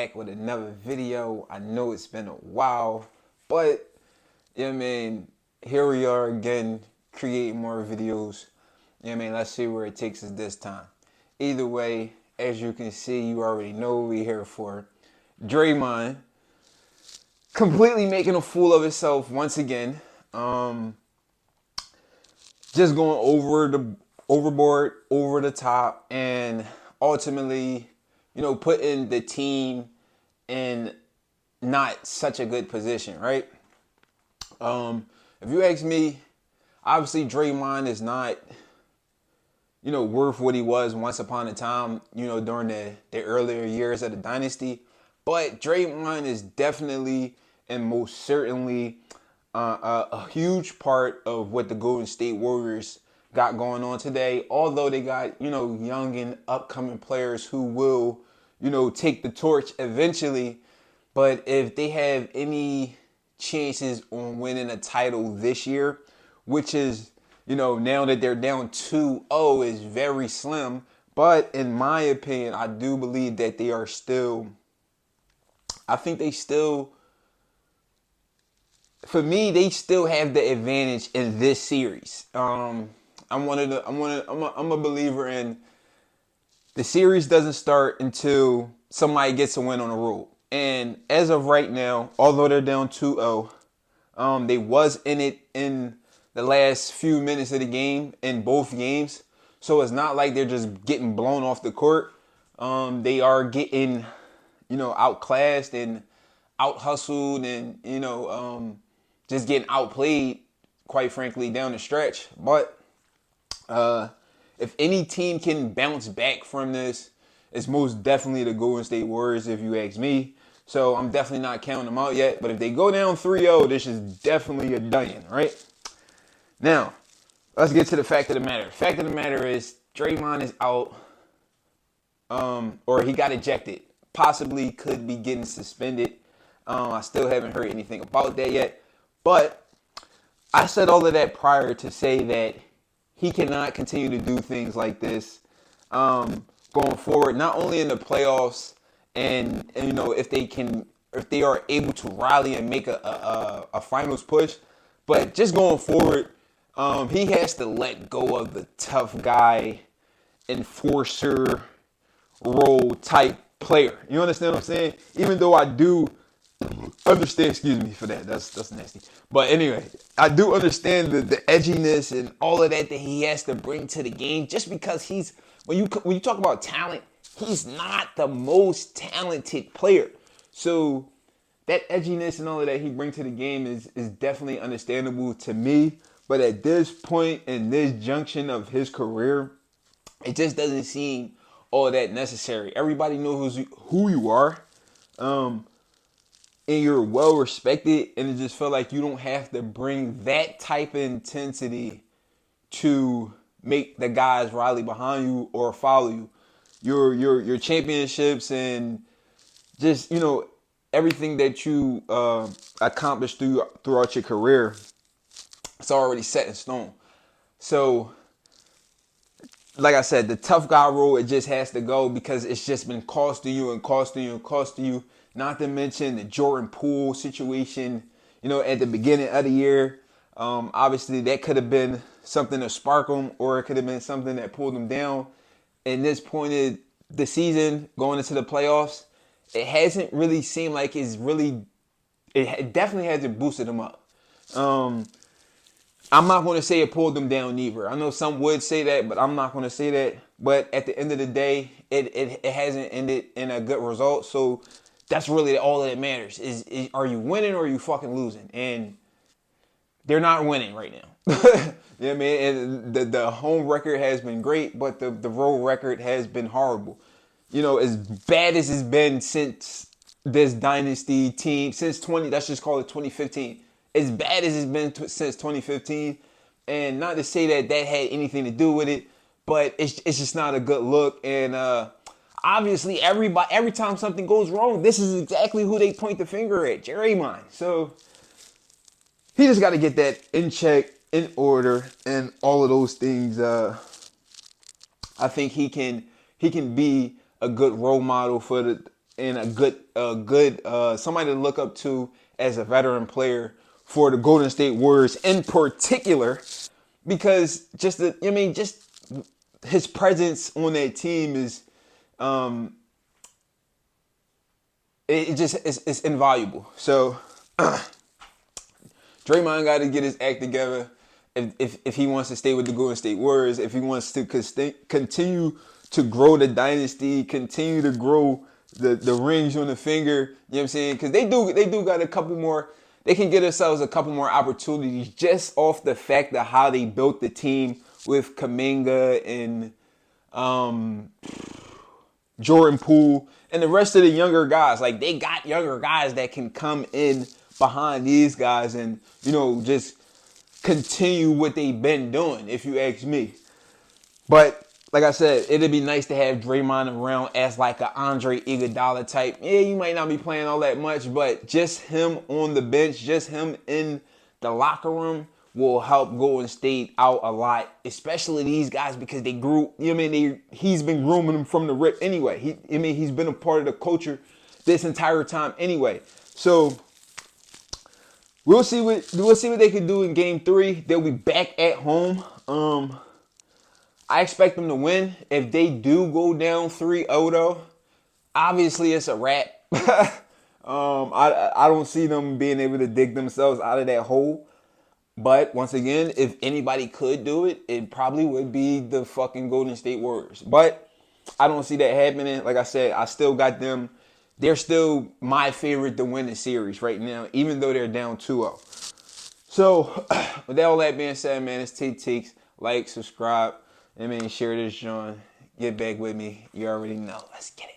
back with another video. I know it's been a while, but yeah, man, here we are again, creating more videos. Yeah, man, let's see where it takes us this time. Either way, as you can see, you already know what we're here for. Draymond completely making a fool of himself once again. Just going overboard, over the top, and ultimately, putting the team in not such a good position, right? If you ask me, obviously Draymond is not, worth what he was once upon a time, during the earlier years of the dynasty. But Draymond is definitely and most certainly a huge part of what the Golden State Warriors got going on today. Although they got, young and upcoming players who will, take the torch eventually. But if they have any chances on winning a title this year, which is, now that they're down 2-0, is very slim. But in my opinion, I do believe that they are still, I think they still, for me, they still have the advantage in this series. I'm a believer in the series doesn't start until somebody gets a win on the road. And as of right now, although they're down 2-0, they was in it in the last few minutes of the game in both games. So it's not like they're just getting blown off the court. They are getting, outclassed and out hustled and, just getting outplayed, quite frankly, down the stretch. But if any team can bounce back from this, it's most definitely the Golden State Warriors, if you ask me. So I'm definitely not counting them out yet. But if they go down 3-0, this is definitely a done, right? Now, let's get to the fact of the matter. Fact of the matter is Draymond is out, or he got ejected. Possibly could be getting suspended. I still haven't heard anything about that yet. But I said all of that prior to say that he cannot continue to do things like this going forward, not only in the playoffs and if they are able to rally and make a finals push, but just going forward, he has to let go of the tough guy, enforcer role type player. You understand what I'm saying? Even though I do understand, excuse me for that, that's nasty. But anyway, I do understand the edginess and all of that he has to bring to the game, just because he's, when you talk about talent, he's not the most talented player. So that edginess and all of that he brings to the game is definitely understandable to me. But at this point in this junction of his career, it just doesn't seem all that necessary. Everybody knows who you are. And you're well respected, and it just felt like you don't have to bring that type of intensity to make the guys rally behind you or follow you. Your championships and just everything that you accomplished throughout your career, it's already set in stone. So, like I said, the tough guy role, it just has to go because it's just been costing you and costing you and costing you. Not to mention the Jordan Poole situation, at the beginning of the year. Obviously, that could have been something to spark them, or it could have been something that pulled them down. In this point of the season, going into the playoffs, it hasn't really seemed like it definitely hasn't boosted them up. I'm not going to say it pulled them down either. I know some would say that, but I'm not going to say that. But at the end of the day, it hasn't ended in a good result. So that's really all that matters. Is are you winning or are you fucking losing? And they're not winning right now. You know what I mean? And the home record has been great, but the road record has been horrible. As bad as it's been since this dynasty team, let's just call it 2015. As bad as it's been since 2015, and not to say that had anything to do with it, but it's just not a good look. And obviously, every time something goes wrong, this is exactly who they point the finger at, Draymond. So he just got to get that in check, in order, and all of those things. I think he can be a good role model for and a good somebody to look up to as a veteran player for the Golden State Warriors in particular, because just his presence on that team is it's invaluable. So Draymond got to get his act together if he wants to stay with the Golden State Warriors, if he wants to continue to grow the dynasty, continue to grow the rings on the finger. You know what I'm saying? Because they do got a couple more. They can get themselves a couple more opportunities just off the fact of how they built the team with Kaminga and Jordan Poole and the rest of the younger guys. Like, they got younger guys that can come in behind these guys and, just continue what they've been doing, if you ask me. But like I said, it'd be nice to have Draymond around as like an Andre Iguodala type. Yeah, you might not be playing all that much, but just him on the bench, just him in the locker room will help Golden State out a lot, especially these guys, because they grew. He's been grooming them from the rip anyway. He's been a part of the culture this entire time anyway. So we'll see what they can do in Game 3. They'll be back at home. I expect them to win. If they do go down 3-0 though, obviously it's a wrap. I don't see them being able to dig themselves out of that hole. But once again, if anybody could do it, it probably would be the fucking Golden State Warriors. But I don't see that happening. Like I said, I still got them. They're still my favorite to win the series right now, even though they're down 2-0. So with all that being said, man, it's T Teeks. Like, subscribe, share this, John. Get back with me. You already know. Let's get it.